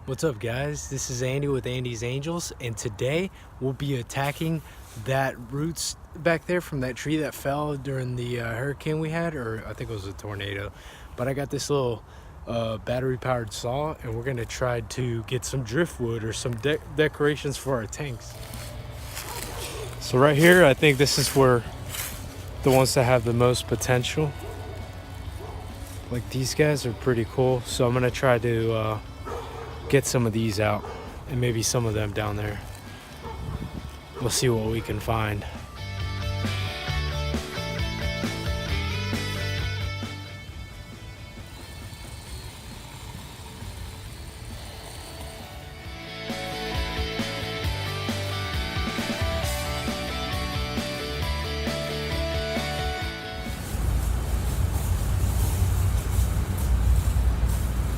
What's up, guys? This is Andy with Andy's Angels, and today we'll be attacking that roots back there from that tree that fell during the hurricane we had, or I think it was a tornado. But I got this little battery-powered saw, and we're gonna try to get some driftwood or some decorations for our tanks. So right here, I think this is where the ones that have the most potential. Like these guys are pretty cool, so I'm gonna try to get some of these out and maybe some of them down there. We'll see what we can find.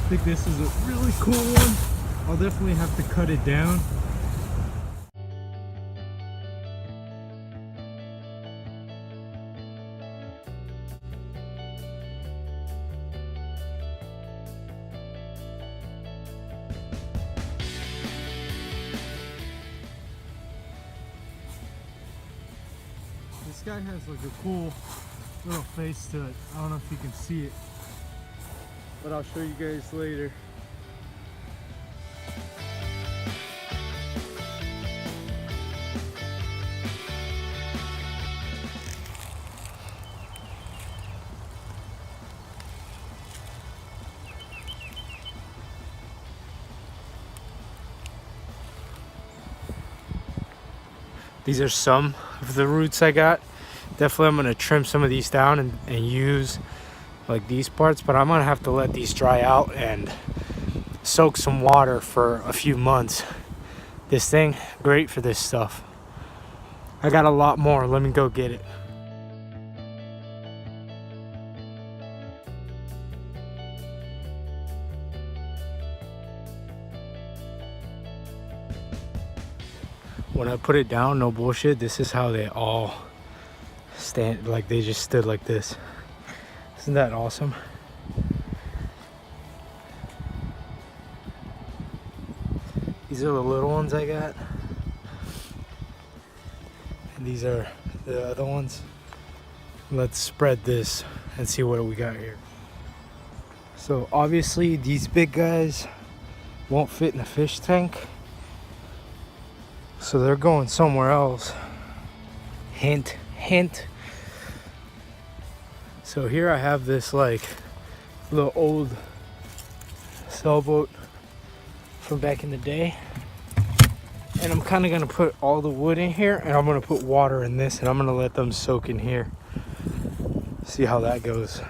I think this is a really cool one. I'll definitely have to cut it down. This guy has like a cool little face to it. I don't know if you can see it, but I'll show you guys later. These are some of the roots I got. Definitely I'm gonna trim some of these down and use like these parts, but I'm gonna have to let these dry out and soak some water for a few months. This thing, great for this stuff. I got a lot more, let me go get it. When I put it down, no bullshit, this is how they all stand, like they just stood like this. Isn't that awesome? These are the little ones I got. And these are the other ones. Let's spread this and see what we got here. So obviously these big guys won't fit in a fish tank. So they're going somewhere else. Hint, hint. So here I have this like little old sailboat from back in the day. And I'm kind of going to put all the wood in here, and I'm going to put water in this, and I'm going to let them soak in here. See how that goes.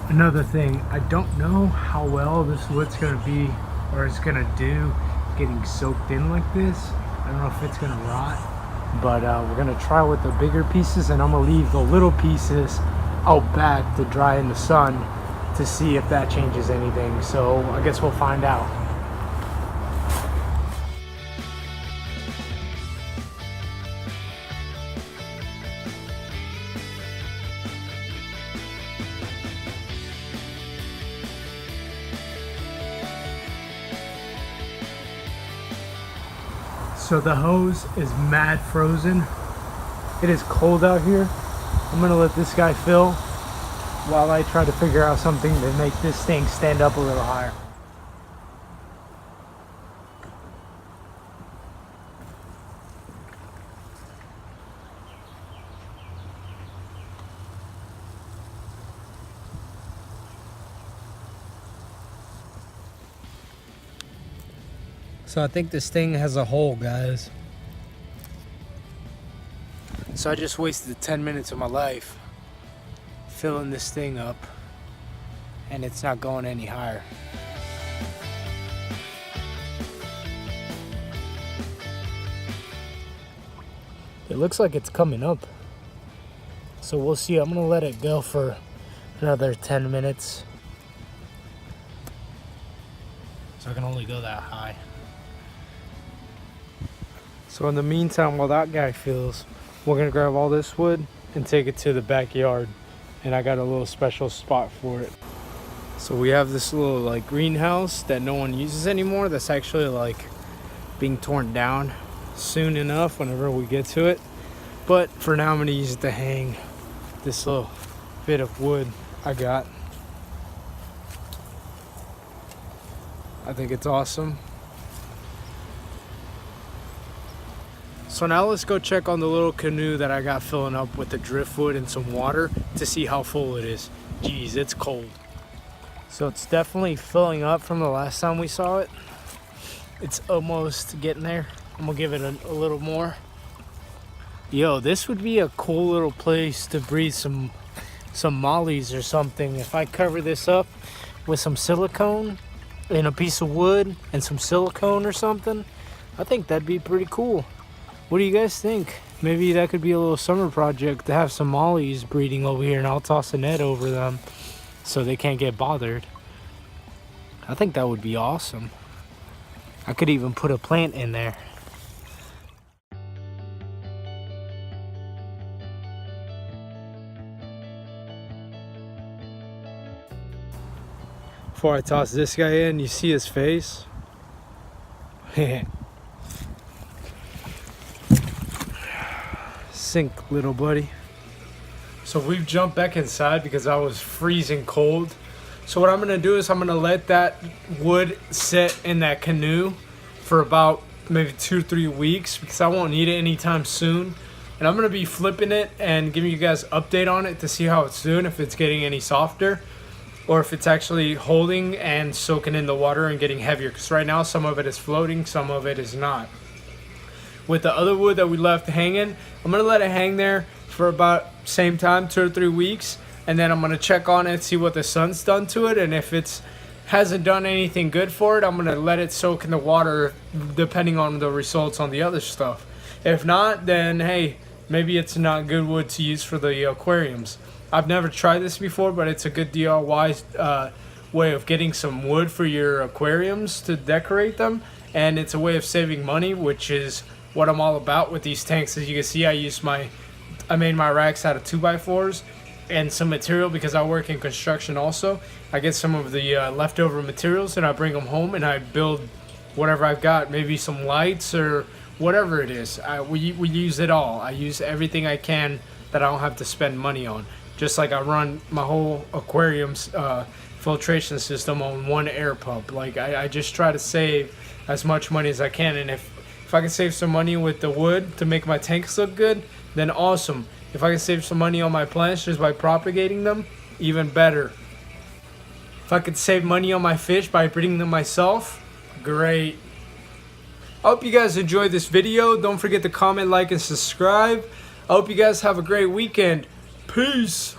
Another thing, I don't know how well this wood's gonna be, or it's gonna do getting soaked in like this. I don't know if it's gonna rot, but we're gonna try with the bigger pieces, and I'm gonna leave the little pieces out back to dry in the sun to see if that changes anything. So I guess we'll find out. So the hose is mad frozen. It is cold out here. I'm gonna let this guy fill while I try to figure out something to make this thing stand up a little higher. So I think this thing has a hole, guys. So I just wasted 10 minutes of my life filling this thing up, and it's not going any higher. It looks like it's coming up. So we'll see. I'm gonna let it go for another 10 minutes. So I can only go that high. So in the meantime, while that guy fills, we're gonna grab all this wood and take it to the backyard. And I got a little special spot for it. So we have this little like greenhouse that no one uses anymore, that's actually like being torn down soon enough whenever we get to it. But for now I'm gonna use it to hang this little bit of wood I got. I think it's awesome. So now let's go check on the little canoe that I got filling up with the driftwood and some water to see how full it is. Jeez, it's cold. So it's definitely filling up from the last time we saw it. It's almost getting there. I'm gonna give it a little more. Yo, this would be a cool little place to breathe some mollies or something. If I cover this up with some silicone and a piece of wood and some silicone or something, I think that'd be pretty cool. What do you guys think? Maybe that could be a little summer project to have some mollies breeding over here, and I'll toss a net over them so they can't get bothered. I think that would be awesome. I could even put a plant in there. Before I toss this guy in, you see his face? Sink, little buddy. So we've jumped back inside because I was freezing cold. So what I'm gonna do is I'm gonna let that wood sit in that canoe for about maybe 2-3 weeks because I won't need it anytime soon. And I'm gonna be flipping it and giving you guys an update on it to see how it's doing, if it's getting any softer or if it's actually holding and soaking in the water and getting heavier. Because right now some of it is floating, some of it is not. With the other wood that we left hanging, I'm gonna let it hang there for about same time, 2 or 3 weeks, and then I'm gonna check on it, see what the sun's done to it, and if it's hasn't done anything good for it, I'm gonna let it soak in the water depending on the results on the other stuff. If not, then hey, maybe it's not good wood to use for the aquariums. I've never tried this before, but it's a good DIY way of getting some wood for your aquariums to decorate them, and it's a way of saving money, which is what I'm all about with these tanks. As you can see, I made my racks out of 2x4s and some material because I work in construction also. I get some of the leftover materials and I bring them home and I build whatever I've got, maybe some lights or whatever it is. We use it all. I use everything I can that I don't have to spend money on. Just like I run my whole aquarium's filtration system on one air pump. Like I just try to save as much money as I can, and if I can save some money with the wood to make my tanks look good, then awesome. If I can save some money on my plants just by propagating them, even better. If I could save money on my fish by breeding them myself, great. I hope you guys enjoyed this video. Don't forget to comment, like, and subscribe. I hope you guys have a great weekend. Peace.